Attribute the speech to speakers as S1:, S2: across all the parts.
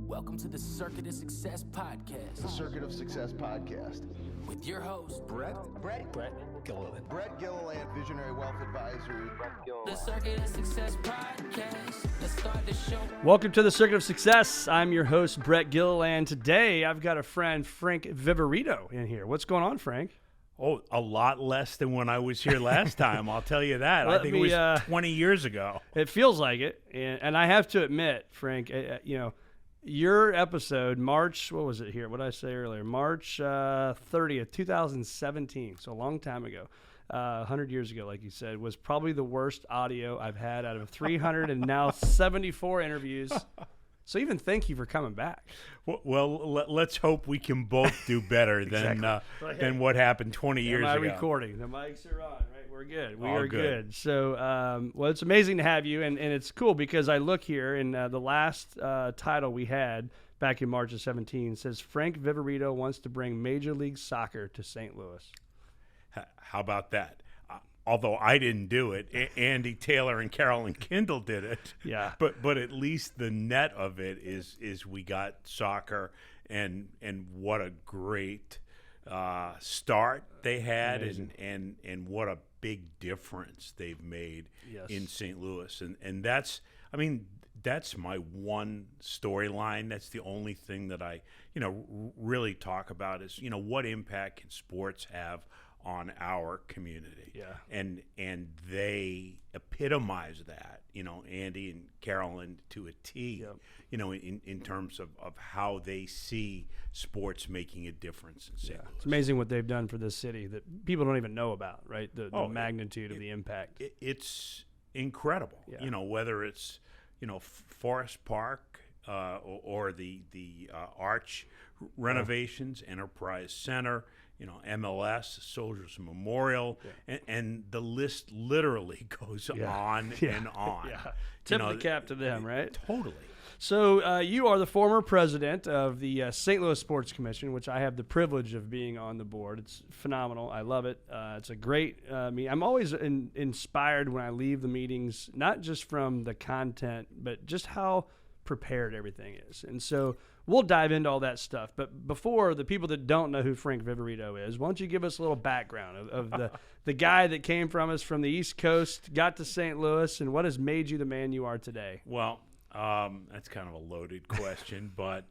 S1: Welcome to the Circuit of Success Podcast.
S2: The Circuit of Success Podcast.
S1: With your host,
S3: Brett Gilliland.
S2: Brett Gilliland, Visionary Wealth Advisory.
S1: the Circuit of Success Podcast. Let's start the show.
S4: Welcome to the Circuit of Success. I'm your host, Brett Gilliland. Today, I've got a friend, Frank Viverito, in here. What's going on, Frank?
S3: Oh, a lot less than when I was here last time. I'll tell you that. I think it was 20 years ago.
S4: It feels like it. And I have to admit, Frank, your episode, March, what was it here? What did I say earlier? March 30th, 2017, so a long time ago, 100 years ago, like you said, was probably the worst audio I've had out of 300 and now 74 interviews. So even thank you for coming back.
S3: Well, let's hope we can both do better than what happened 20 years ago.
S4: Am I recording? The mics are on, right? We're good. We
S3: All
S4: are
S3: good.
S4: good. So, well, it's amazing to have you, and it's cool because I look here, and the last title we had back in March of 17 says, Frank Viverito wants to bring Major League Soccer to St. Louis.
S3: How about that? Although I didn't do it, Andy Taylor and Carolyn Kindle did it.
S4: Yeah.
S3: But at least the net of it is we got soccer, and what a great start they had, and what a big difference they've made in St. Louis, and that's my one storyline. That's the only thing that I really talk about is what impact can sports have on our community.
S4: Yeah.
S3: And they epitomize that, Andy and Carolyn to a T, in terms of how they see sports making a difference in St. Louis.
S4: It's amazing what they've done for this city that people don't even know about, right? The magnitude of the impact.
S3: It's incredible, whether it's, Forest Park or the Arch renovations, Enterprise Center, MLS, Soldiers Memorial, and the list literally goes on and on.
S4: Yeah. Tip of the cap to them, right?
S3: Totally.
S4: So you are the former president of the St. Louis Sports Commission, which I have the privilege of being on the board. It's phenomenal. I love it. It's a great meeting. I'm always inspired when I leave the meetings, not just from the content, but just how prepared everything is. And so we'll dive into all that stuff. But before, the people that don't know who Frank Viverito is, why don't you give us a little background of the guy that came from us from the East Coast, got to St. Louis, and what has made you the man you are today?
S3: Well, that's kind of a loaded question, but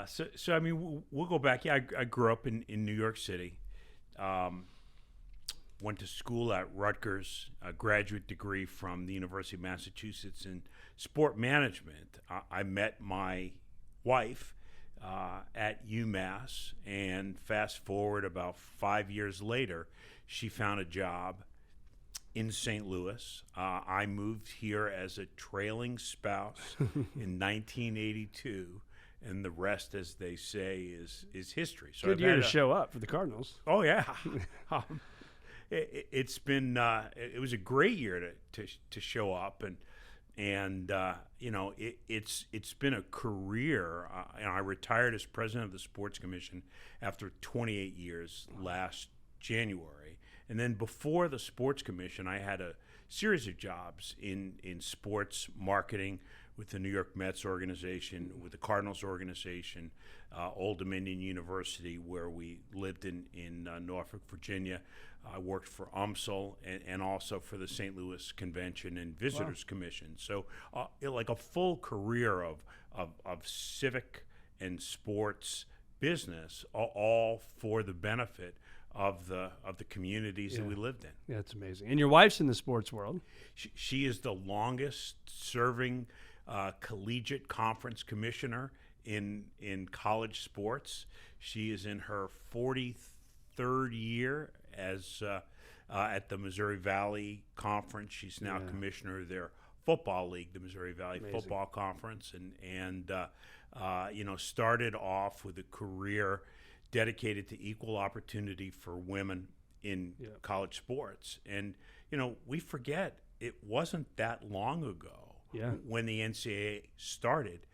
S3: so we'll go back. Yeah, I grew up in New York City. Went to school at Rutgers, a graduate degree from the University of Massachusetts in sport management. I met my wife at UMass, and fast forward about 5 years later, she found a job in St. Louis. I moved here as a trailing spouse in 1982, and the rest, as they say, is history. So
S4: Good year to show up for the Cardinals.
S3: Oh yeah. It's been it was a great year to show up, and it's been a career. I retired as president of the Sports Commission after 28 years last January, and then before the Sports Commission, I had a series of jobs in sports marketing with the New York Mets organization, with the Cardinals organization, Old Dominion University, where we lived in Norfolk, Virginia. I worked for UMSL and also for the St. Louis Convention and Visitors Commission. So like a full career of civic and sports business, all for the benefit of the communities that we lived in.
S4: Yeah, that's amazing. And your wife's in the sports world.
S3: She is the longest serving collegiate conference commissioner in college sports. She is in her 43rd year as at the Missouri Valley Conference. She's now commissioner of their football league, the Missouri Valley Football Conference, and started off with a career dedicated to equal opportunity for women in college sports. And we forget it wasn't that long ago when the NCAA started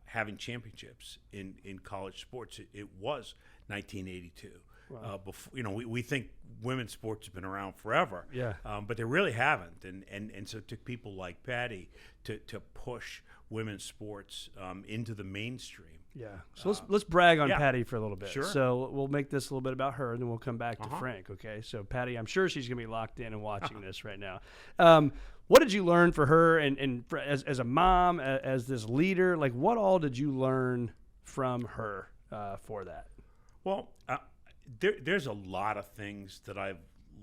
S3: having championships in college sports. It was 1982. Wow. We think women's sports have been around forever, but they really haven't. And so it took people like Patty to push women's sports into the mainstream.
S4: Yeah. So let's brag on
S3: yeah.
S4: Patty for a little bit.
S3: Sure.
S4: So we'll make this a little bit about her, and then we'll come back to Frank. Okay. So Patty, I'm sure she's going to be locked in and watching this right now. What did you learn for her, and as a mom, as this leader? Like, what all did you learn from her for that?
S3: Well, there's a lot of things that I've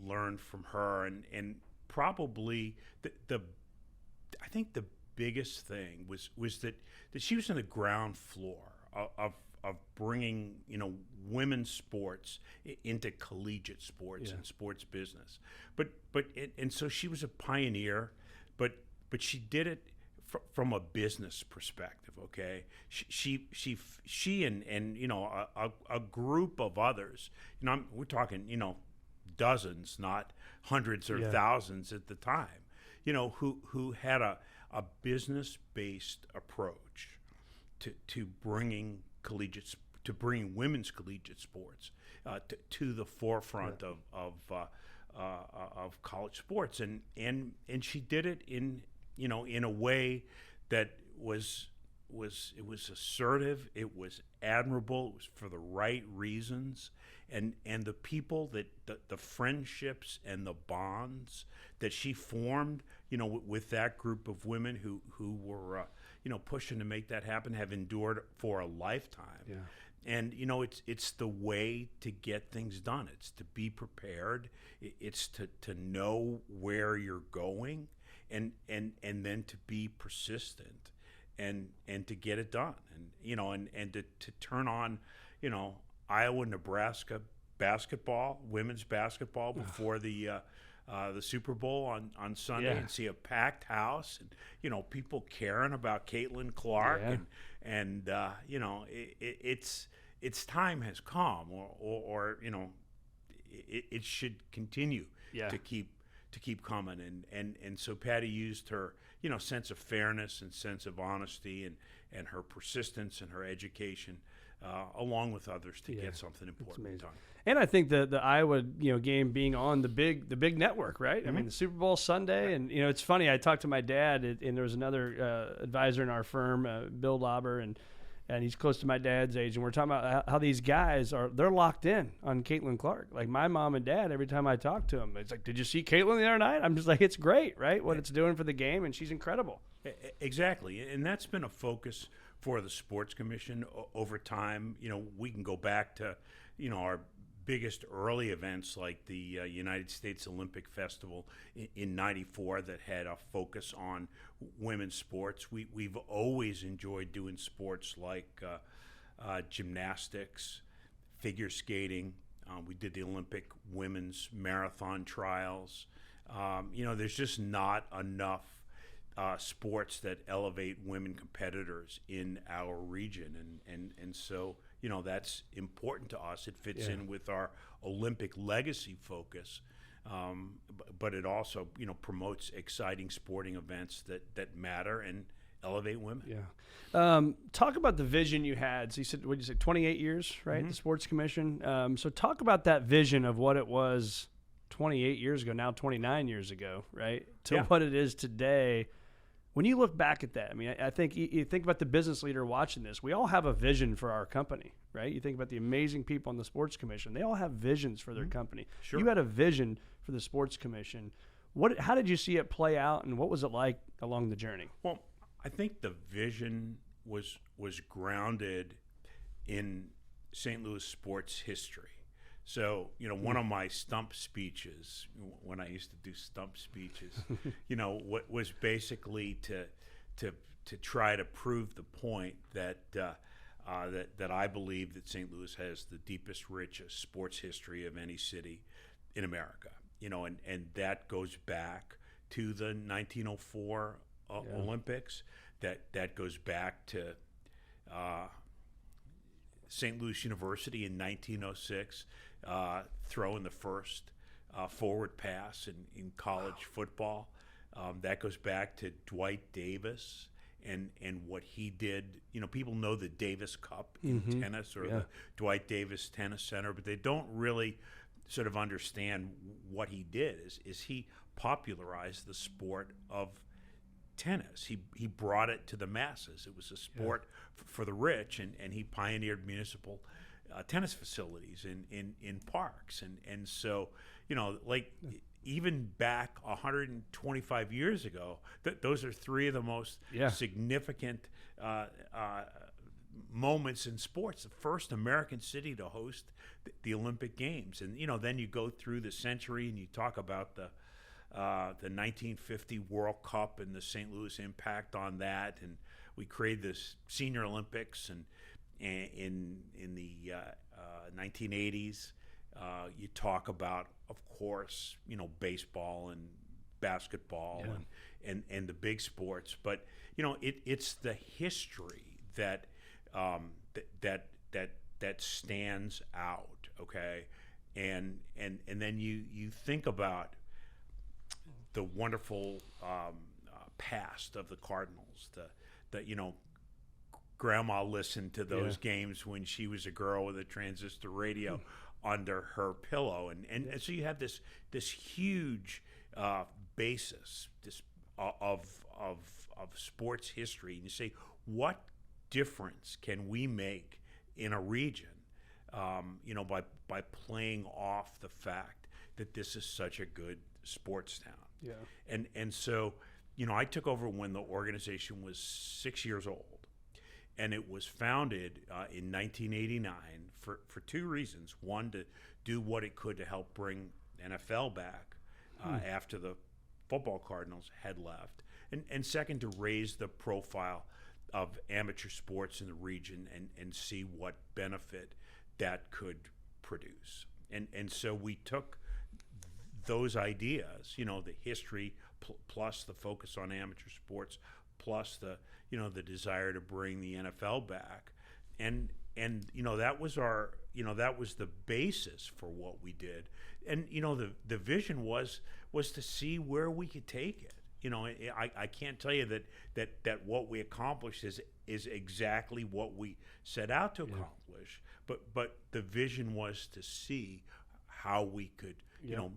S3: learned from her, and probably I think the biggest thing was that she was in the ground floor of bringing women's sports into collegiate sports and sports business, and so she was a pioneer, but she did it from a business perspective. Okay, she and a group of others. We're talking dozens, not hundreds or thousands at the time. Who had a business-based approach to bringing women's collegiate sports to the forefront of college sports, and she did it in a way that was assertive, it was admirable, it was for the right reasons, and the people the friendships and the bonds that she formed with that group of women who were pushing to make that happen have endured for a lifetime.
S4: Yeah.
S3: And it's the way to get things done. It's to be prepared. It's to know where you're going, and then to be persistent, and to get it done, and to turn on Iowa, Nebraska basketball, women's basketball before the Super Bowl on Sunday, and see a packed house, and people caring about Caitlin Clark, and its time has come, or it should continue to keep coming, and so Patty used her sense of fairness and sense of honesty, and her persistence and her education, along with others, to get something important done.
S4: And I think the Iowa game being on the big network, right?
S3: Mm-hmm.
S4: I mean, the Super Bowl Sunday, and it's funny. I talked to my dad, and there was another advisor in our firm, Bill Lauber, and he's close to my dad's age, and we're talking about how these guys they're locked in on Caitlin Clark. Like my mom and dad, every time I talk to them, it's like, "Did you see Caitlin the other night?" I'm just like, "It's great, right? What it's doing for the game, and she's incredible."
S3: Exactly, and that's been a focus for the Sports Commission over time. We can go back to our biggest early events like the United States Olympic Festival in '94 that had a focus on women's sports. We've always enjoyed doing sports like gymnastics, figure skating. We did the Olympic women's marathon trials. There's just not enough sports that elevate women competitors in our region, and so that's important to us. It fits in with our Olympic legacy focus, but it also promotes exciting sporting events that matter and elevate women.
S4: Talk about the vision you had. So you said, what did you say, 28 years, right?
S3: Mm-hmm.
S4: The Sports Commission. So talk about that vision of what it was 28 years ago, now 29 years ago, right? To what it is today. When you look back at that, I mean, I think you think about the business leader watching this. We all have a vision for our company, right? You think about the amazing people on the Sports Commission. They all have visions for their company.
S3: Sure.
S4: You had a vision for the Sports Commission. How did you see it play out, and what was it like along the journey?
S3: Well, I think the vision was grounded in St. Louis sports history. So, one of my stump speeches, when I used to do stump speeches, what was basically to try to prove the point that I believe that St. Louis has the deepest, richest sports history of any city in America. And that goes back to the 1904 Olympics. That goes back to St. Louis University in 1906, throwing the first forward pass in college football. That goes back to Dwight Davis and what he did. People know the Davis Cup in tennis, or the Dwight Davis Tennis Center, but they don't really sort of understand what he did. Is he popularized the sport of tennis. He brought it to the masses. It was a sport for the rich, and he pioneered municipal tennis facilities in parks. And so, like even back 125 years ago, those are three of the most significant moments in sports. The first American city to host the Olympic Games. And, then you go through the century and you talk about the 1950 World Cup and the St. Louis impact on that, and we created this Senior Olympics, and in the 1980s, you talk about, of course, baseball and basketball and the big sports, but it's the history that that stands out, okay, and then you think about the wonderful past of the Cardinals. The Grandma listened to those games when she was a girl with a transistor radio under her pillow, and so you have this huge basis of sports history, and you say, what difference can we make in a region, by playing off the fact that this is such a good sports town. Yeah. And so, I took over when the organization was 6 years old, and it was founded in 1989 for two reasons. One, to do what it could to help bring NFL back after the football Cardinals had left, and second, to raise the profile of amateur sports in the region and see what benefit that could produce. And so we took those ideas, the history plus the focus on amateur sports, plus the desire to bring the NFL back, and that was that was the basis for what we did, and the vision was to see where we could take it. I can't tell you that what we accomplished is exactly what we set out to accomplish, but the vision was to see how we could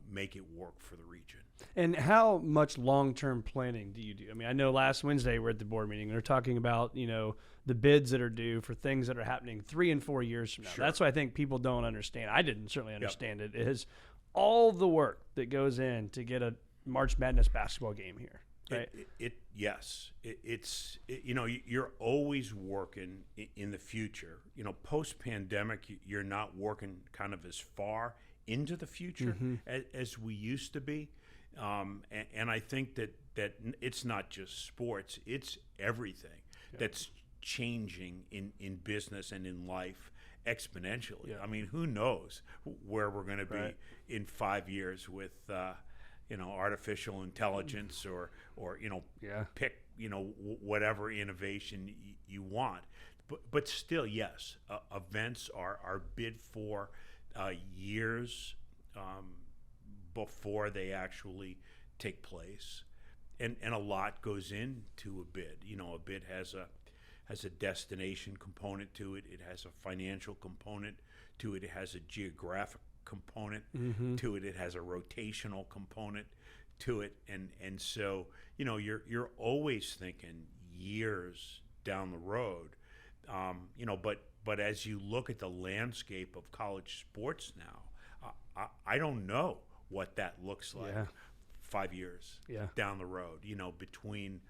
S3: make it work for the region.
S4: And how much long-term planning do you do? I mean, I know last Wednesday we're at the board meeting. They're talking about, the bids that are due for things that are happening 3 and 4 years from now. Sure. That's what I think people don't understand. I didn't certainly understand it. It is all the work that goes in to get a March Madness basketball game here. Right? You're always working in the future. Post-pandemic, you're not working kind of as far into the future as we used to be, and I think that it's not just sports; it's everything that's changing in business and in life exponentially. I mean, who knows where we're going to be in 5 years with artificial intelligence or pick whatever innovation you want, but still, yes, events are bid for years before they actually take place, and a lot goes into a bid. A bid has a destination component to it. It has a financial component to it. It has a geographic component to it. It has a rotational component to it, and so you're always thinking years down the road. But as you look at the landscape of college sports now, I don't know what that looks like 5 years down the road, between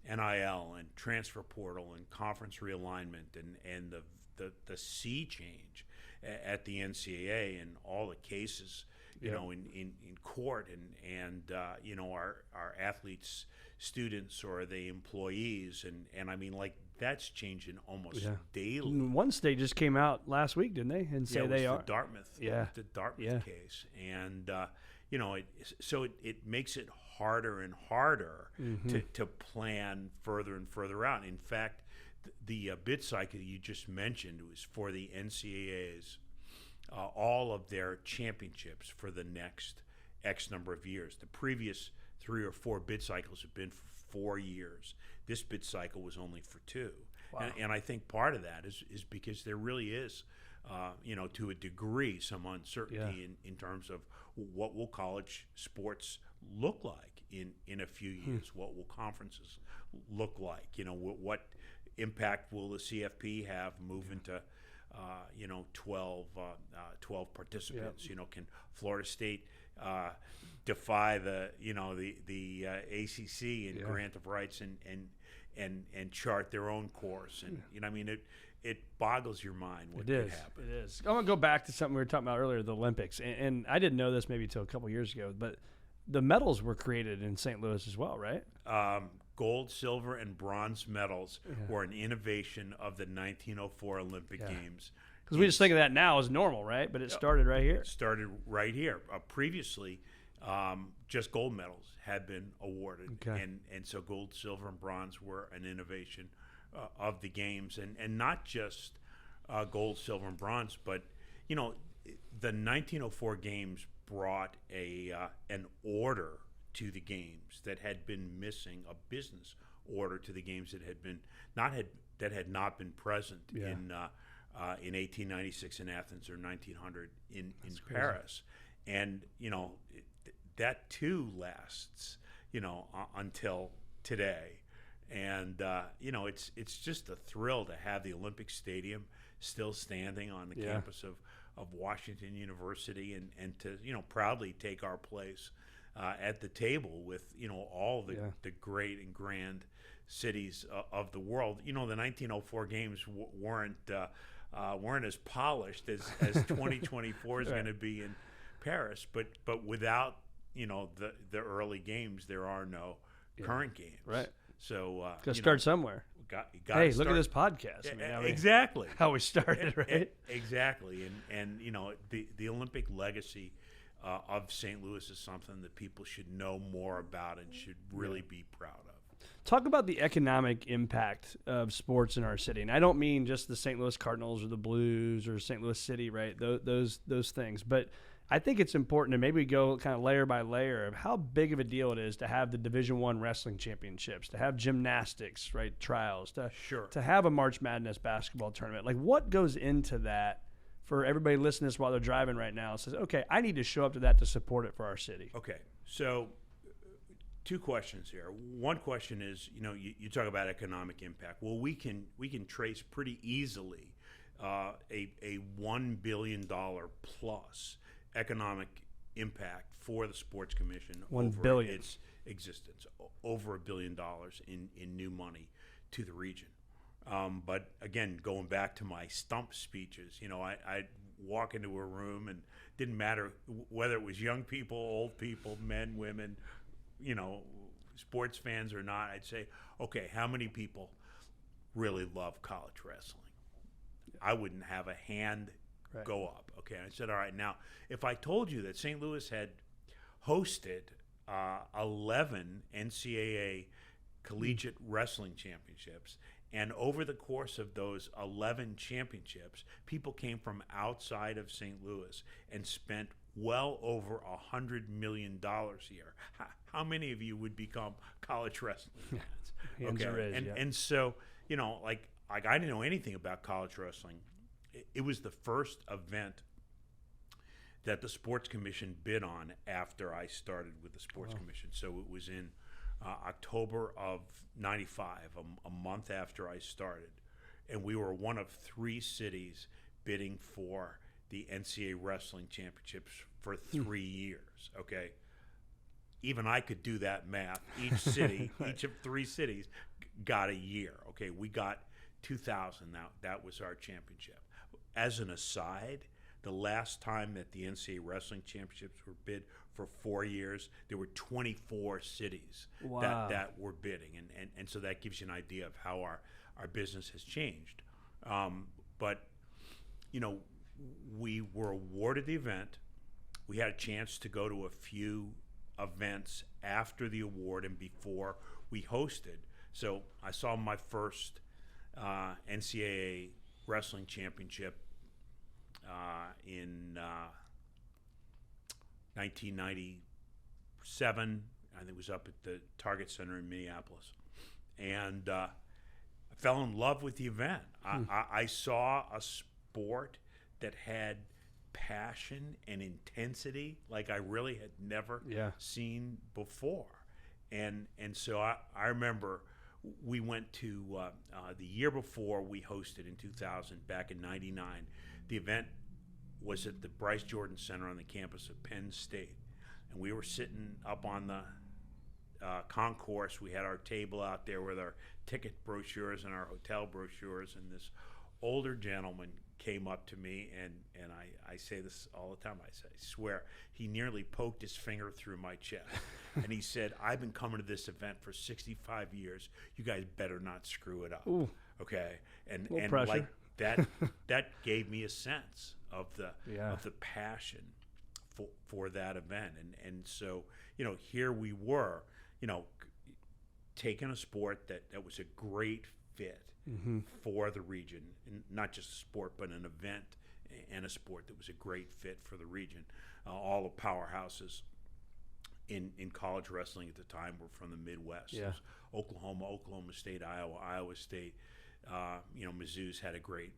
S4: NIL and transfer portal and conference realignment and the sea change at the NCAA and all the cases, in court and our athletes, students, or the employees. And I mean, like, that's changing almost daily. One state just came out last week, didn't they? And say they are
S3: the Dartmouth case, and so it makes it harder and harder to plan further and further out. In fact, the bid cycle you just mentioned was for the NCAA's all of their championships for the next X number of years. The previous 3 or 4 bid cycles have been for 4 years. This bid cycle was only for 2. Wow. And I think part of that is because there really is, to a degree, some uncertainty in terms of what will college sports look like in a few years? What will conferences look like? What impact will the CFP have moving to 12 participants? Can Florida State defy the ACC and grant of rights and chart their own course? And it boggles your mind what could happen.
S4: It is. I want to go back to something we were talking about earlier, the Olympics, and I didn't know this maybe until a couple years ago, but the medals were created in St. Louis as well, right?
S3: Gold, silver, and bronze medals were an innovation of the 1904 Olympic Games.
S4: Because we just think of that now as normal, right? But it started right here.
S3: It started right here. Previously, just gold medals had been awarded, and so gold, silver, and bronze were an innovation of the games, and not just gold, silver, and bronze, but the 1904 games brought an order to the games that had been missing, a business order to the games that had not been present in 1896 in Athens or 1900 in Paris, and that too lasts until today. And it's just a thrill to have the Olympic Stadium still standing on the campus of Washington University, and to proudly take our place at the table with all the great and grand cities of the world. The 1904 games weren't as polished as 2024 is going to be in Paris, but without the early games, there are no current games.
S4: Right.
S3: So
S4: got to start somewhere.
S3: Hey,
S4: look at this podcast.
S3: Exactly
S4: how we started, right?
S3: Exactly, and the Olympic legacy of St. Louis is something that people should know more about and should really be proud of.
S4: Talk about the economic impact of sports in our city, and I don't mean just the St. Louis Cardinals or the Blues or St. Louis City, right? Those things, but I think it's important to maybe go kind of layer by layer of how big of a deal it is to have the Division I wrestling championships, to have gymnastics, right, trials, to have a March Madness basketball tournament. Like, what goes into that for everybody listening to this while they're driving right now? Says, okay, I need to show up to that to support it for our city.
S3: Okay, so two questions here. One question is, you talk about economic impact. Well, we can trace pretty easily a $1 billion plus economic impact for the Sports Commission over its existence, over $1 billion in new money to the region. But again, going back to my stump speeches, I'd walk into a room and didn't matter whether it was young people, old people, men, women, sports fans or not. I'd say, okay, how many people really love college wrestling? I wouldn't have a hand go up. Okay, I said, all right, now, if I told you that St. Louis had hosted 11 NCAA collegiate wrestling championships, and over the course of those 11 championships, people came from outside of St. Louis and spent well over $100 million a year, how many of you would become college wrestling fans? And so, like I didn't know anything about college wrestling. It was the first event that the Sports Commission bid on after I started with the Sports Commission. So it was in October of '95, a month after I started. And we were one of 3 cities bidding for the NCAA Wrestling Championships for 3 years, okay? Even I could do that math. Each city, each of 3 cities got a year, okay? We got 2000, that was our championship. As an aside, the last time that the NCAA Wrestling Championships were bid for 4 years, there were 24 cities that were bidding. And so that gives you an idea of how our business has changed. But, we were awarded the event. We had a chance to go to a few events after the award and before we hosted. So I saw my first NCAA Wrestling Championship in 1997. I think it was up at the Target Center in Minneapolis. And I fell in love with the event. I saw a sport that had passion and intensity like I really had never seen before. And so I remember we went to the year before we hosted in 2000, back in '99. The event was at the Bryce Jordan Center on the campus of Penn State, and we were sitting up on the concourse. We had our table out there with our ticket brochures and our hotel brochures, and this older gentleman came up to me, and I say this all the time. I swear, he nearly poked his finger through my chest. And he said, "I've been coming to this event for 65 years. You guys better not screw it up."
S4: Ooh.
S3: Okay? And
S4: pressure.
S3: like that gave me a sense of the passion for that event. And so, here we were, taking a sport that was a great fit for the region, and not just a sport, but an event and a sport that was a great fit for the region. All the powerhouses in college wrestling at the time were from the Midwest.
S4: Yeah.
S3: Oklahoma State, Iowa State. Mizzou's had a great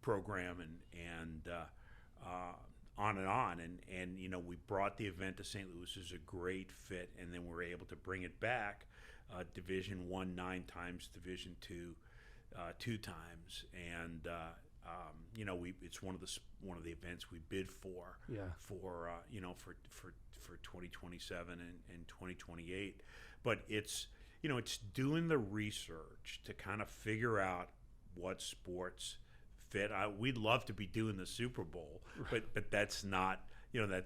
S3: program, and on and on. And we brought the event to St. Louis. It was a great fit, and then we were able to bring it back. Division I 9 times, Division II 2 times, and it's one of the events we bid for 2027 and 2028. But it's doing the research to kind of figure out what sports fit. We'd love to be doing the Super Bowl, but that's not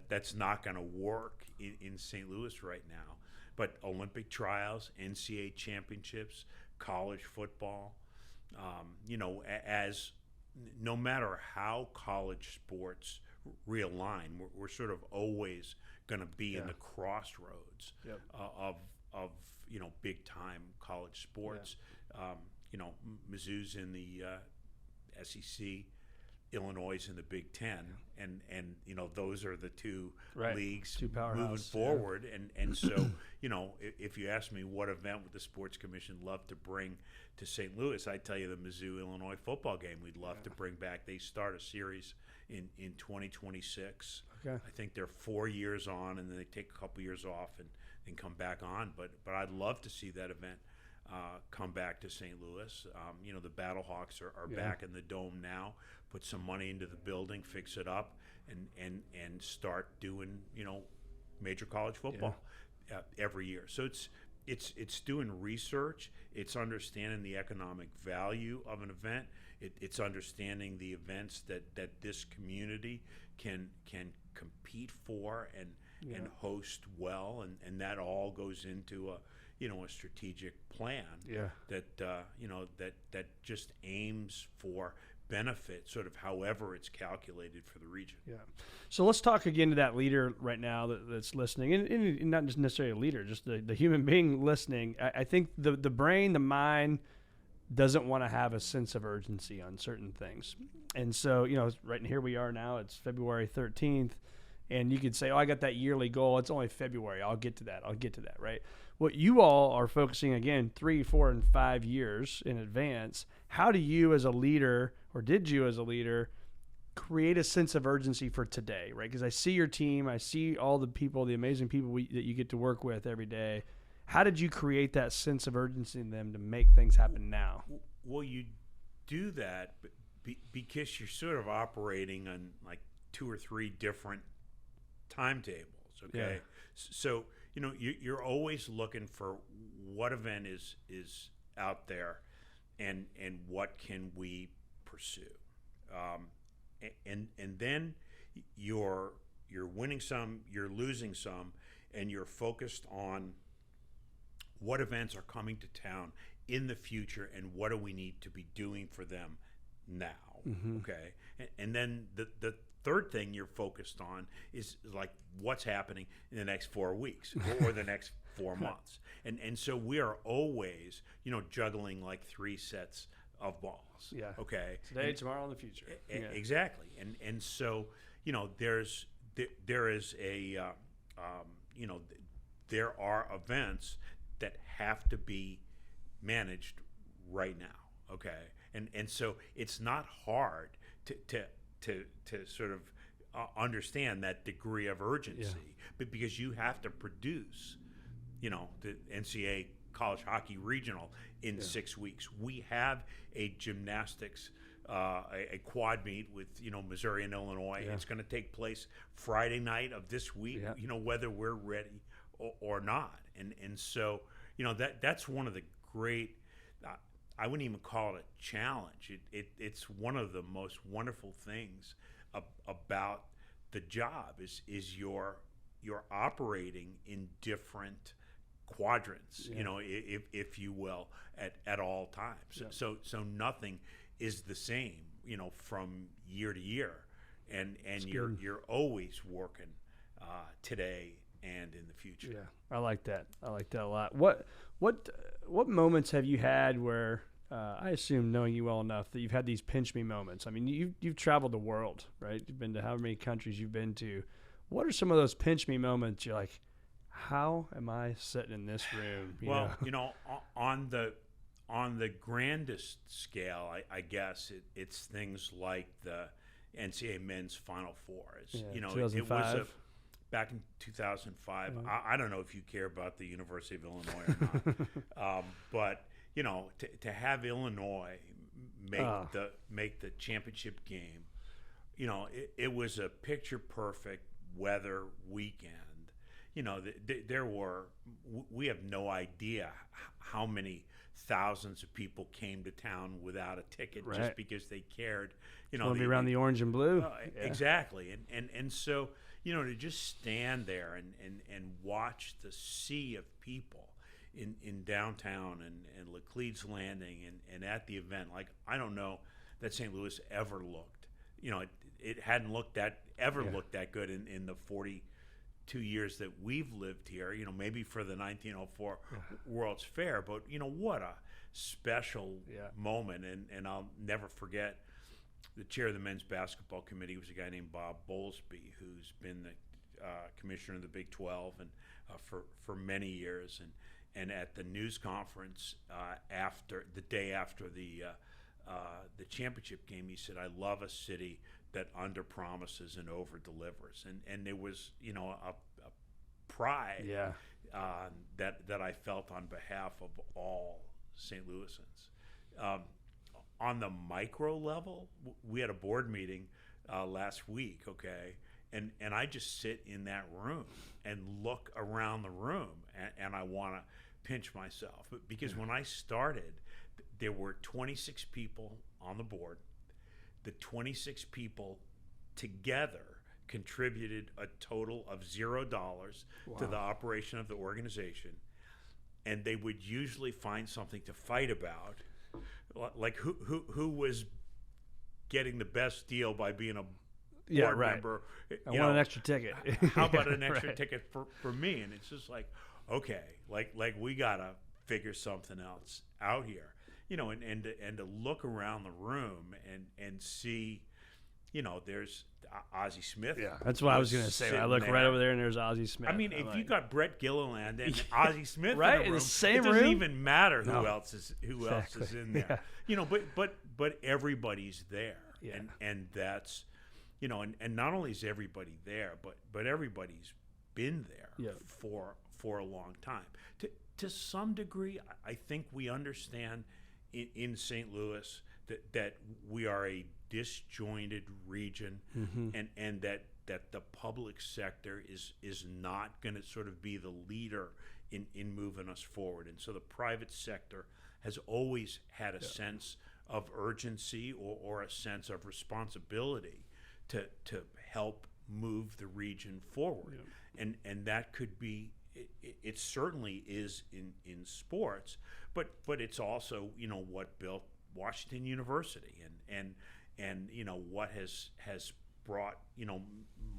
S3: that's not going to work in St. Louis right now. But Olympic trials, NCAA championships, college football, as no matter how college sports realign, we're sort of always going to be in the crossroads of big time college sports. Mizzou's in the SEC, Illinois is in the Big Ten, and those are the two leagues moving forward. And so if you ask me what event would the Sports Commission love to bring to St. Louis, I tell you the Mizzou-Illinois football game we'd love to bring back. They start a series in 2026.
S4: Okay.
S3: I think they're 4 years on, and then they take a couple years off and come back on. But I'd love to see that event come back to St. Louis. The Battlehawks are back in the Dome now. Put some money into the building, fix it up, and start doing major college football every year. So it's doing research. It's understanding the economic value of an event. It's understanding the events that this community can compete for and host well, and that all goes into a strategic plan that just aims for benefit, sort of however it's calculated for the region.
S4: Yeah. So let's talk again to that leader right now that's listening, and not just necessarily a leader, just the human being listening. I think the brain, the mind, doesn't want to have a sense of urgency on certain things. And so, right here we are now, it's February 13th, and you could say, I got that yearly goal. It's only February. I'll get to that, right? What you all are focusing, again, 3, 4, and 5 years in advance. How do you as a leader, or did you as a leader, create a sense of urgency for today, right? Because I see your team. I see all the people, the amazing people that you get to work with every day. How did you create that sense of urgency in them to make things happen now?
S3: Well, you do that because you're sort of operating on like 2 or 3 different timetables, okay?
S4: Yeah.
S3: So, you're always looking for what event is out there and what can we pursue. And then you're winning some, you're losing some, and you're focused on what events are coming to town in the future and what do we need to be doing for them now, okay? And then the third thing you're focused on is like what's happening in the next 4 weeks or the next 4 months. And so we are always, juggling like 3 sets of balls.
S4: Yeah.
S3: Okay.
S4: Today, tomorrow, and the future.
S3: Exactly. And so, there is there are events that have to be managed right now. Okay. And so it's not hard to sort of understand that degree of urgency, but because you have to produce, the NCAA college hockey regional in 6 weeks. We have a gymnastics, a quad meet with, Missouri and Illinois. It's going to take place Friday night of this week, whether we're ready or not. And so, that's one of the great, I wouldn't even call it a challenge. It's one of the most wonderful things about the job is you're operating in different quadrants, if you will, at all times. So nothing is the same, from year to year, and you're always working today and in the future.
S4: Yeah, I like that. I like that a lot. What moments have you had where I assume, knowing you well enough, that you've had these pinch me moments? I mean, you've traveled the world, right? You've been to how many countries you've been to. What are some of those pinch me moments you're like, how am I sitting in this room?
S3: On the grandest scale, I guess it's things like the NCAA men's Final Four. It
S4: 2005.
S3: Back in 2005. I don't know if you care about the University of Illinois or not, but to have Illinois make the championship game, it was a picture perfect weather weekend. We have no idea how many thousands of people came to town without a ticket just because they cared.
S4: Want to be around the orange and blue.
S3: Exactly, and so to just stand there and watch the sea of people in downtown and Laclede's Landing and at the event, like, I don't know that St. Louis ever looked. It hadn't looked that good in the 42 years that we've lived here. Maybe for the 1904 World's Fair, but what a special moment, and I'll never forget. The chair of the men's basketball committee was a guy named Bob Bowlesby, who's been the commissioner of the Big 12 and for many years. And at the news conference after the day after the championship game, he said, "I love a city that under promises and over delivers." And there was a pride that I felt on behalf of all St. Louisans. On the micro level, we had a board meeting last week, and I just sit in that room and look around the room, and I want to pinch myself. But because when I started, there were 26 people on the board. The 26 people together contributed a total of $0 to the operation of the organization, and they would usually find something to fight about. Like who was getting the best deal by being a board member?
S4: I want an extra ticket.
S3: How about an extra ticket for me? And it's just like, okay, like we gotta figure something else out here, and to look around the room and see, there's Ozzie Smith.
S4: Yeah, that's what I was gonna say. I look right over there and there's Ozzie Smith.
S3: I mean, if you got Brett Gilliland and Ozzie Smith
S4: in the same
S3: it
S4: room,
S3: doesn't even matter who else is in there.
S4: Yeah.
S3: But everybody's there, and that's, and not only is everybody there, but everybody's been there for a long time. To some degree, I think we understand in St. Louis that we are a disjointed region, and that the public sector is not going to sort of be the leader in moving us forward. And so the private sector has always had a sense of urgency or a sense of responsibility to help move the region forward. And that could be, it certainly is in sports, but it's also, what built Washington University and what has brought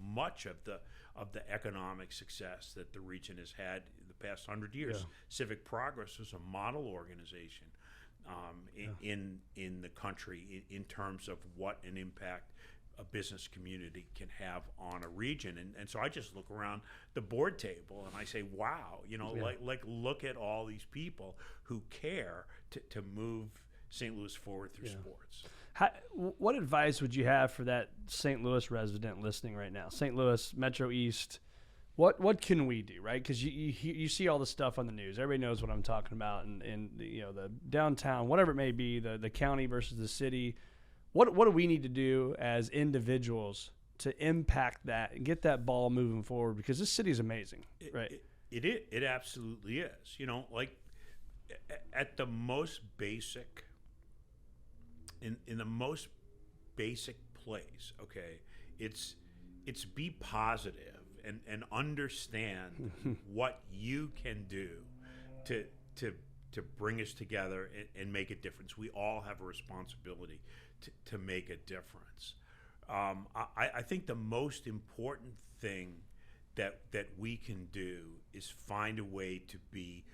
S3: much of the economic success that the region has had in the past 100 years. Civic Progress is a model organization in the country in terms of what an impact a business community can have on a region. And so I just look around the board table and I say, wow, like look at all these people who care to move St. Louis forward through sports.
S4: What advice would you have for that St. Louis resident listening right now? St. Louis, Metro East. What can we do, right? Because you see all the stuff on the news. Everybody knows what I'm talking about, and the downtown, whatever it may be, the county versus the city. What do we need to do as individuals to impact that and get that ball moving forward? Because this city is amazing, right?
S3: It absolutely is. Like at the most basic, in the most basic place, okay, it's be positive. And understand what you can do to bring us together and make a difference. We all have a responsibility to make a difference. I think the most important thing that we can do is find a way to be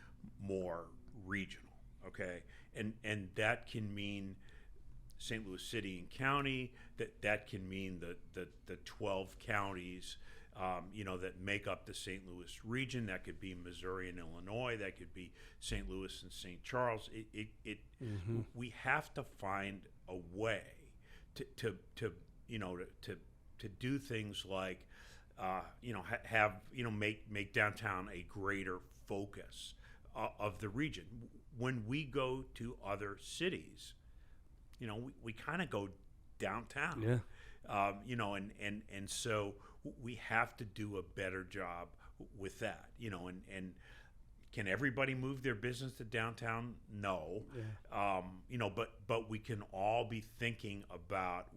S3: more regional, okay? And that can mean St. Louis City and County, that can mean the 12 counties that make up the St. Louis region. That could be Missouri and Illinois. That could be St. Louis and St. Charles. We have to find a way to do things like make downtown a greater focus of the region. When we go to other cities, we kind of go downtown.
S4: Yeah.
S3: And so we have to do a better job with that, and can everybody move their business to downtown? No. Yeah. But we can all be thinking about,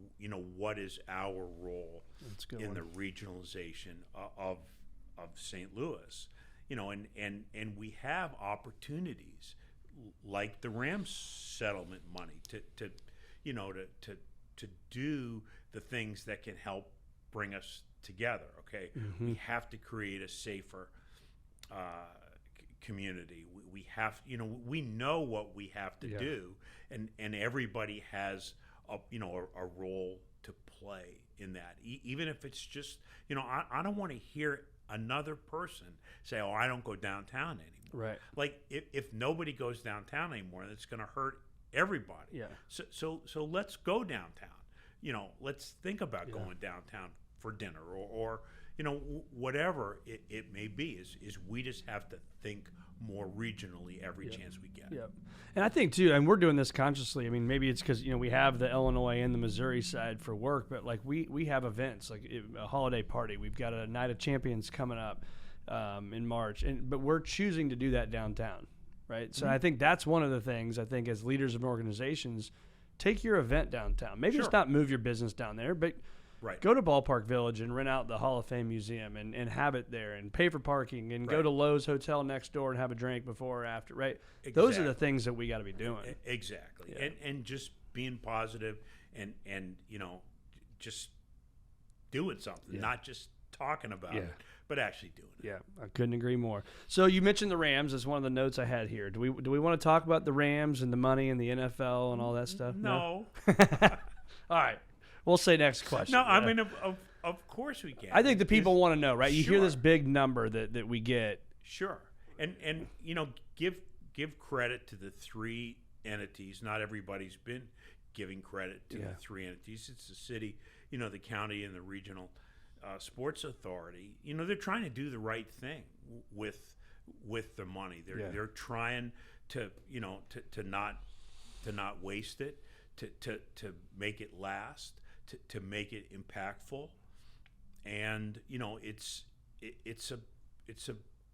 S3: what is our role in the regionalization of St. Louis, and we have opportunities like the Rams settlement money to do the things that can help bring us together. Okay. Mm-hmm. We have to create a safer community. We have, we know what we have to do, and everybody has a role to play in that. Even if it's just, I don't want to hear another person say, "Oh, I don't go downtown anymore."
S4: Right.
S3: Like if nobody goes downtown anymore, that's going to hurt everybody.
S4: Yeah.
S3: So let's go downtown. Let's think about going downtown for dinner or whatever it may be. Is we just have to think more regionally every chance we get.
S4: Yep. And I think too, and we're doing this consciously. I mean, maybe it's because we have the Illinois and the Missouri side for work, but like we have events like a holiday party. We've got a Night of Champions coming up in March, but we're choosing to do that downtown, right? So I think that's one of the things. I think as leaders of organizations, take your event downtown. Maybe it's not move your business down there, but go to Ballpark Village and rent out the Hall of Fame Museum and have it there and pay for parking and go to Lowe's Hotel next door and have a drink before or after, right? Exactly. Those are the things that we got to be doing.
S3: Exactly. Yeah. And just being positive and just doing something, not just talking about it, but actually doing it.
S4: Yeah, I couldn't agree more. So you mentioned the Rams as one of the notes I had here. Do we want to talk about the Rams and the money and the NFL and all that stuff?
S3: No.
S4: All right. We'll say next question.
S3: No, I mean, of course we can.
S4: I think the people want to know, right? You hear this big number that we get.
S3: Sure. And give credit to the three entities. Not everybody's been giving credit to the three entities. It's the city, the county, and the regional sports authority. They're trying to do the right thing with the money. They're trying to not waste it, to make it last, to make it impactful, and it's a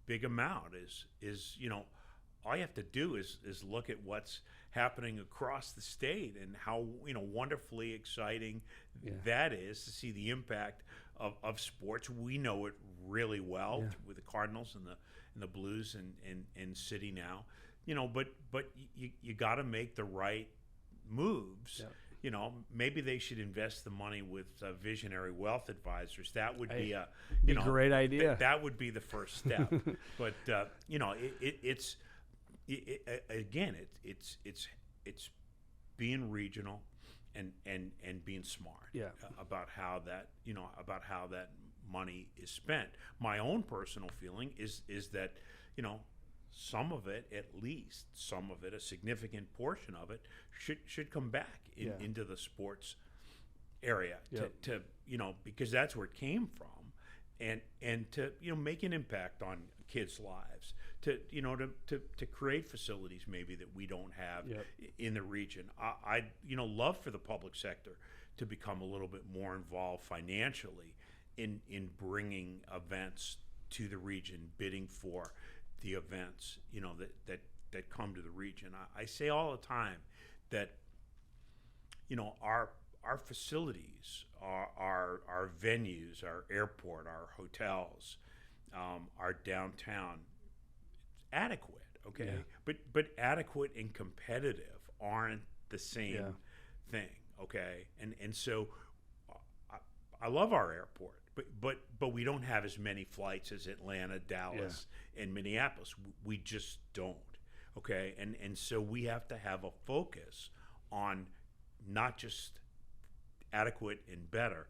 S3: big amount. Is all you have to do is look at what's happening across the state and how wonderfully exciting that is to see the impact of sports. We know it really well with the Cardinals and the Blues and City now, but you got to make the right moves. Maybe they should invest the money with Visionary Wealth Advisors. That would be a
S4: great idea.
S3: That would be the first step. But it's being regional and being smart about how that money is spent. My own personal feeling is that some of it, at least some of it, a significant portion of it, should come back into the sports area to because that's where it came from, and to make an impact on kids' lives, to create facilities maybe that we don't have in the region. I'd love for the public sector to become a little bit more involved financially in bringing events to the region, bidding for the events that come to the region. I say all the time that our facilities, our venues, our airport, our hotels, our downtown, adequate, okay? But adequate and competitive aren't the same thing, okay? And so I love our airport, but we don't have as many flights as Atlanta, Dallas, and Minneapolis. We just don't, okay? And so we have to have a focus on not just adequate and better,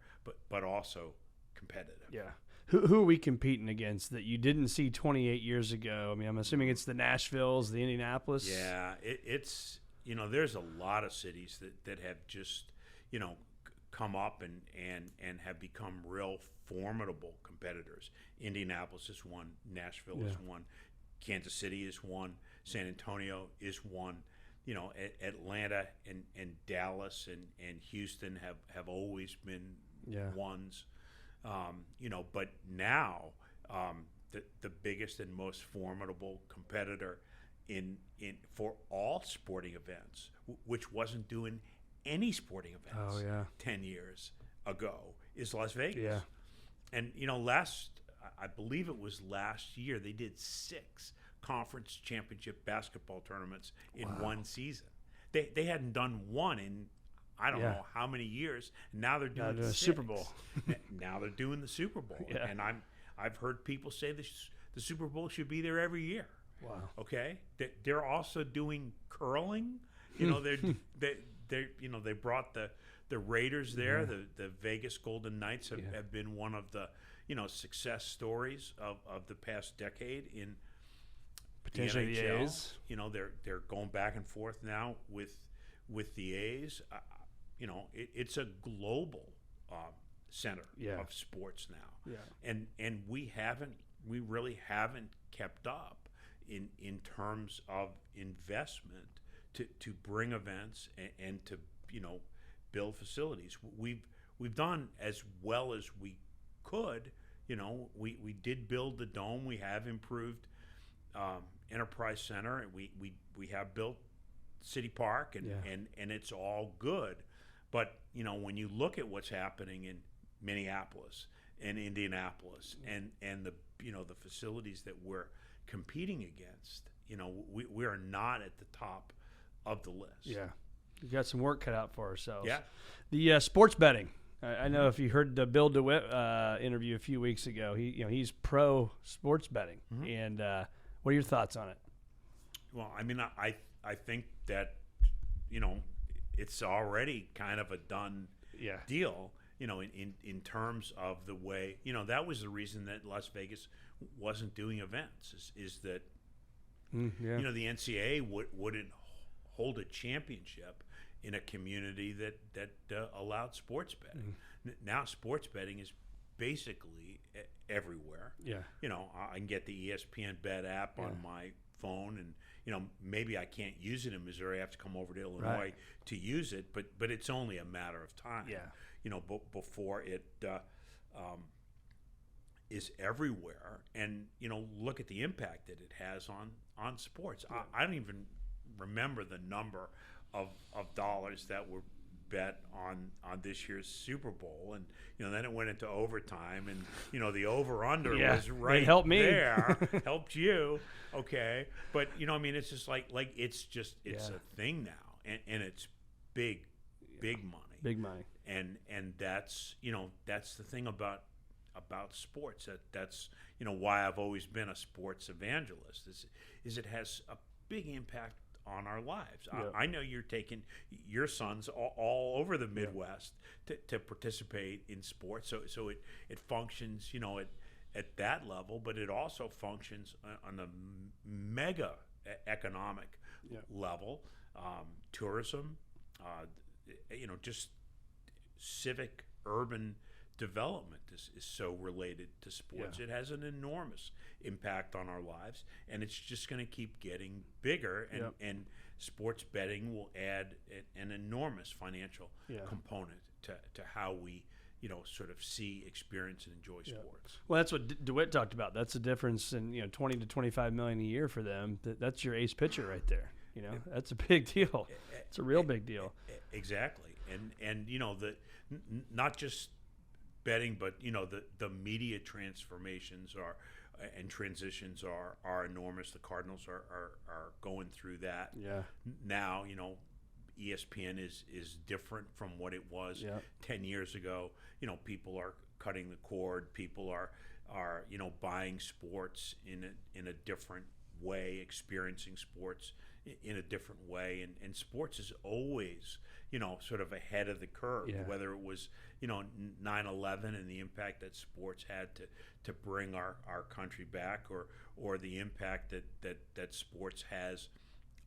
S3: but also competitive.
S4: Yeah. Who are we competing against that you didn't see 28 years ago? I mean, I'm assuming it's the Nashvilles, the Indianapolis.
S3: Yeah, it's there's a lot of cities that have just come up and have become real formidable competitors. Indianapolis is one, Nashville is one, Kansas City is one, San Antonio is one. Atlanta and Dallas and Houston have always been ones. But now the biggest and most formidable competitor in for all sporting events, which wasn't doing any sporting events 10 years ago, is Las Vegas. Yeah. And I believe it was last year, they did 6 conference championship basketball tournaments in one season. They hadn't done one in I don't know how many years. Now they're doing the
S4: Super Bowl.
S3: Now they're doing the Super Bowl, and I've heard people say the Super Bowl should be there every year.
S4: Wow.
S3: Okay, they're also doing curling. They brought the Raiders there. The Vegas Golden Knights have been one of the success stories of the past decade in
S4: potentially
S3: the NHL.
S4: The A's.
S3: They're going back and forth now with the A's. It's a global center of sports now. Yeah. And we really haven't kept up in terms of investment to bring events and to build facilities. We've done as well as we could. We did build the Dome. We have improved Enterprise Center, and we have built City Park, and it's all good. But when you look at what's happening in Minneapolis and Indianapolis and the the facilities that we're competing against, we are not at the top of the list.
S4: Yeah, we've got some work cut out for ourselves.
S3: Yeah,
S4: the sports betting. I know if you heard the Bill DeWitt interview a few weeks ago, he's pro sports betting, and what are your thoughts on it?
S3: Well, I mean, I think that it's already kind of a done deal. In terms of the way that was the reason that Las Vegas wasn't doing events is that the NCAA wouldn't hold a championship in a community that allowed sports betting. Now sports betting is basically everywhere. Yeah. I can get the ESPN Bet app on my phone, and maybe I can't use it in Missouri. I have to come over to Illinois to use it, but it's only a matter of time. Yeah. Before it is everywhere, and look at the impact that it has on sports. Yeah. I don't even remember the number of dollars that were bet on this year's Super Bowl, and then it went into overtime, and the over under was right
S4: helped me.
S3: there, helped you, okay, but it's just like it's a thing now, and it's big money, and that's that's the thing about sports. That's why I've always been a sports evangelist. Is it has a big impact on our lives. Yeah. I know you're taking your sons all over the Midwest to participate in sports, so it functions at that level, but it also functions on the mega economic level, tourism, just civic urban development is so related to sports. It has an enormous impact on our lives, and it's just going to keep getting bigger, and sports betting will add an enormous financial component to how we sort of see, experience, and enjoy sports.
S4: Well, that's what DeWitt talked about. That's the difference in 20 to 25 million a year for them. That's your ace pitcher right there. That's a big deal. It's a real big deal.
S3: Exactly, and not just betting, but the media transformations and transitions are enormous. The Cardinals are going through that now. ESPN is different from what it was 10 years ago. People are cutting the cord. People are buying sports in a different way, experiencing sports in a different way, and sports is always sort of ahead of the curve. Whether it was 9/11 and the impact that sports had to bring our country back, or the impact that sports has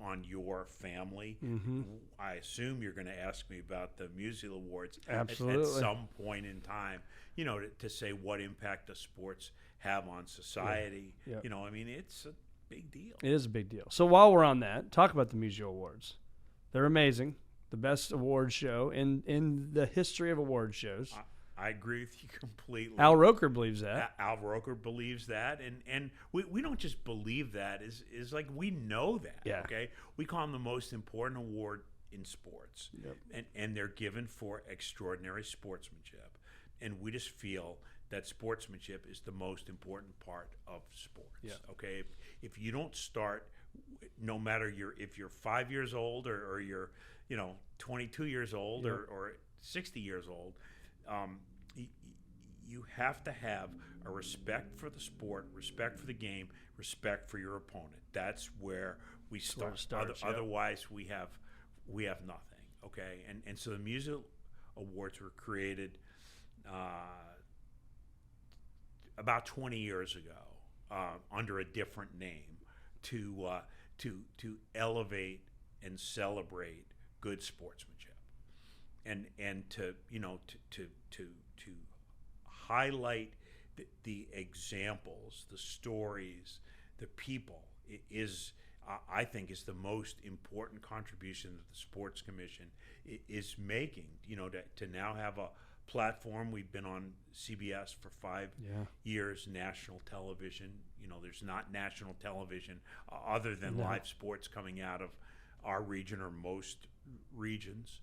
S3: on your family. I assume you're going to ask me about the Musial Awards at some point in time, to say what impact does sports have on society. It's a big deal.
S4: It is a big deal. So while we're on that, talk about the Musial Awards. They're amazing. The best award show in the history of award shows.
S3: I agree with you completely.
S4: Al Roker believes that.
S3: Al Roker believes that, and we don't just believe that. Is like we know that. Okay, we call them the most important award in sports, and they're given for extraordinary sportsmanship, and we just feel that sportsmanship is the most important part of sports. Okay, if you don't start, no matter if you're 5 years old or you're 22 years old or 60 years old. You have to have a respect for the sport, respect for the game, respect for your opponent. That's where we start. Otherwise, we have nothing. Okay, and so the Musial Awards were created about 20 years ago under a different name to elevate and celebrate good sportsmanship, and to highlight the examples, the stories, the people I think is the most important contribution that the Sports Commission is making. To now have a platform. We've been on CBS for 5 years, national television. There's not national television other than live sports coming out of our region or most regions.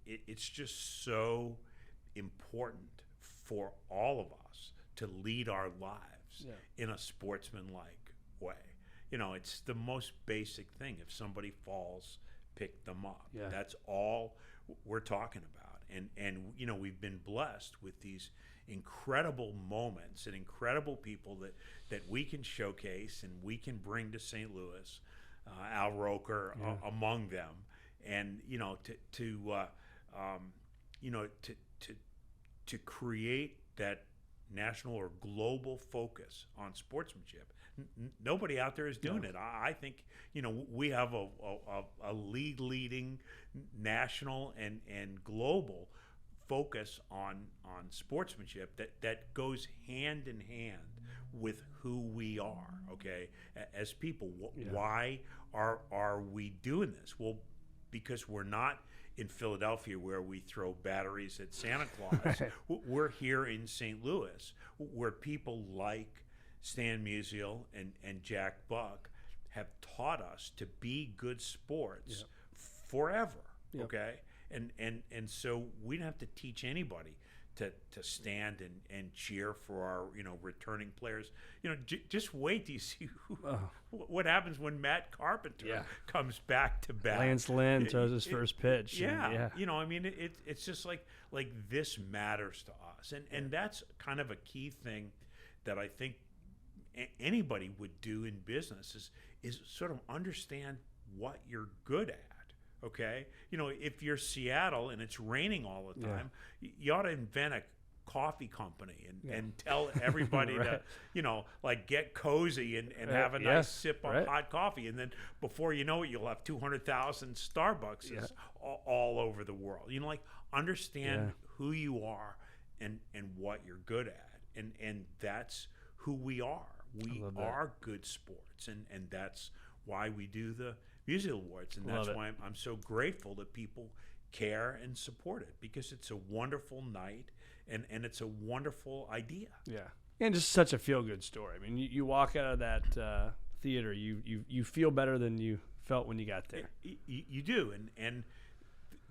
S3: It's just so important for all of us to lead our lives in a sportsmanlike way. It's the most basic thing. If somebody falls, pick them up. That's all we're talking about. And we've been blessed with these incredible moments and incredible people that we can showcase and we can bring to St. Louis, Al Roker among them, and to create that national or global focus on sportsmanship. Nobody out there is doing it. I think we have a leading national and global focus on sportsmanship that goes hand in hand with who we are. Okay, as people, why are we doing this? Well, because we're not in Philadelphia where we throw batteries at Santa Claus. We're here in St. Louis where people like Stan Musial and Jack Buck have taught us to be good sports forever. Okay, and so we don't have to teach anybody to stand and cheer for our returning players. Just wait till you see what happens when Matt Carpenter comes back to bat.
S4: Lance Lynn throws his first pitch.
S3: It's just like this matters to us, and that's kind of a key thing that I think anybody would do in business is sort of understand what you're good at. Okay, if you're Seattle and it's raining all the time, you ought to invent a coffee company and tell everybody to, like get cozy and have a nice sip of hot coffee. And then before you know it, you'll have 200,000 Starbucks all over the world. Like understand who you are and what you're good at. And that's who we are. We are good sports. And that's why we do the Music Awards. And that's why I'm so grateful that people care and support it, because it's a wonderful night and it's a wonderful idea.
S4: Yeah. And just such a feel-good story. I mean, you walk out of that theater, you feel better than you felt when you got there.
S3: You do. And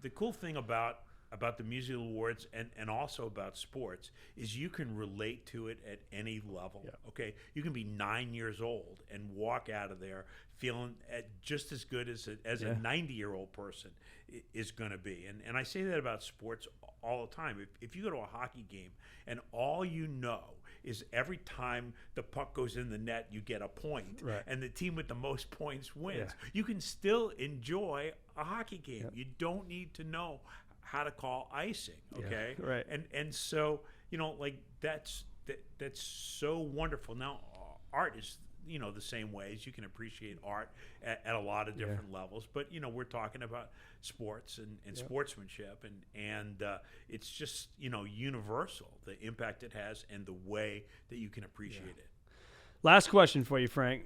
S3: the cool thing about the Music Awards and also about sports is you can relate to it at any level. Yeah. Okay, you can be 9 years old and walk out of there feeling just as good as a 90-year-old person is going to be. And I say that about sports all the time. If you go to a hockey game and all you know is every time the puck goes in the net, you get a point, and the team with the most points wins, you can still enjoy a hockey game. You don't need to know how to call icing, okay?
S4: Yeah, right.
S3: And so, like that's so wonderful. Now, art is, the same ways. You can appreciate art at a lot of different levels. But, we're talking about sports and sportsmanship, and it's just, universal, the impact it has and the way that you can appreciate it.
S4: Last question for you, Frank.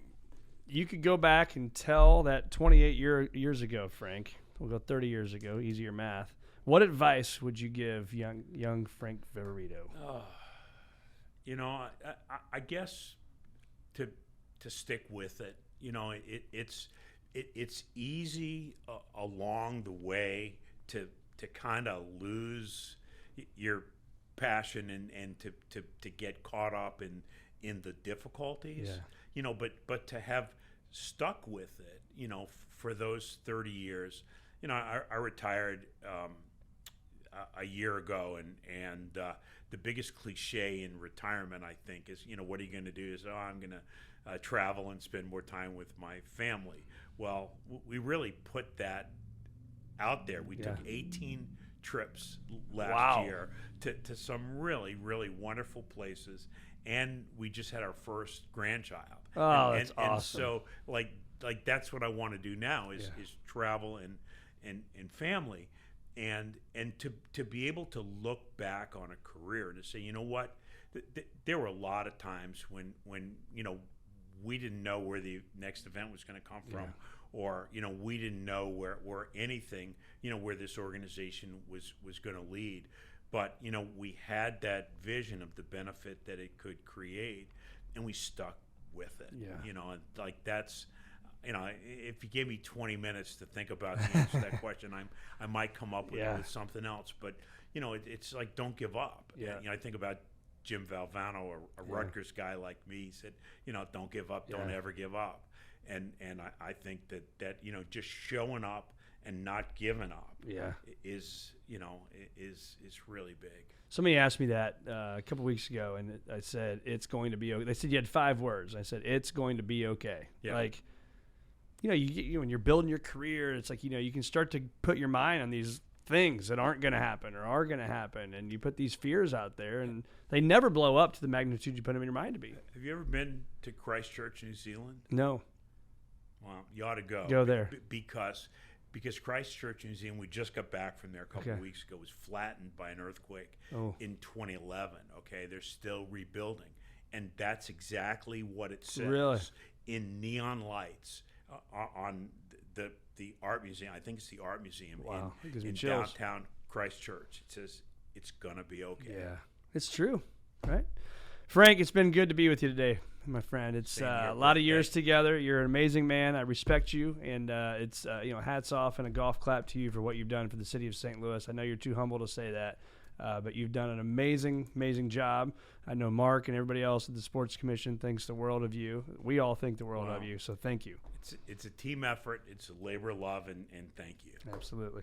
S4: You could go back and tell that 28 years ago, Frank, we'll go 30 years ago, easier math, what advice would you give young Frank Viverito?
S3: I guess to stick with it. It's easy along the way to kind of lose your passion and to get caught up in the difficulties. But to have stuck with it, for those 30 years. I retired a year ago, and the biggest cliche in retirement, I think, is, what are you going to do? Is, I'm going to travel and spend more time with my family. Well, we really put that out there. We took 18 trips last year to some really, really wonderful places, and we just had our first grandchild.
S4: Oh, that's awesome.
S3: And so, like that's what I want to do now is travel and family. And to be able to look back on a career and to say, you know what, there were a lot of times when we didn't know where the next event was going to come from, or we didn't know where anything, where this organization was going to lead, but we had that vision of the benefit that it could create, and we stuck with it. And like that's. If you gave me 20 minutes to think about the answer to that question, I might come up with something else. But, it's like, don't give up. I think about Jim Valvano, a Rutgers guy like me, said, don't give up, don't ever give up. And I think that just showing up and not giving up is really big.
S4: Somebody asked me that a couple weeks ago, and I said, it's going to be okay. They said you had 5 words. I said, it's going to be okay. Like, when you're building your career, it's like, you can start to put your mind on these things that aren't going to happen or are going to happen. And you put these fears out there, and they never blow up to the magnitude you put them in your mind to be.
S3: Have you ever been to Christchurch, New Zealand?
S4: No.
S3: Well, you ought to go.
S4: Go there.
S3: Because Christchurch, New Zealand, we just got back from there a couple of weeks ago, was flattened by an earthquake in 2011. Okay, they're still rebuilding. And that's exactly what it says in neon lights. On the art museum, I think it's the art museum in downtown Christchurch. It says it's gonna be okay.
S4: Yeah, it's true, right? Frank, it's been good to be with you today, my friend. It's a lot of years together. You're an amazing man. I respect you, and it's hats off and a golf clap to you for what you've done for the city of St. Louis. I know you're too humble to say that. But you've done an amazing, amazing job. I know Mark and everybody else at the Sports Commission thinks the world of you. We all think the world of you, so thank you.
S3: It's a team effort. It's a labor of love, and thank you.
S4: Absolutely.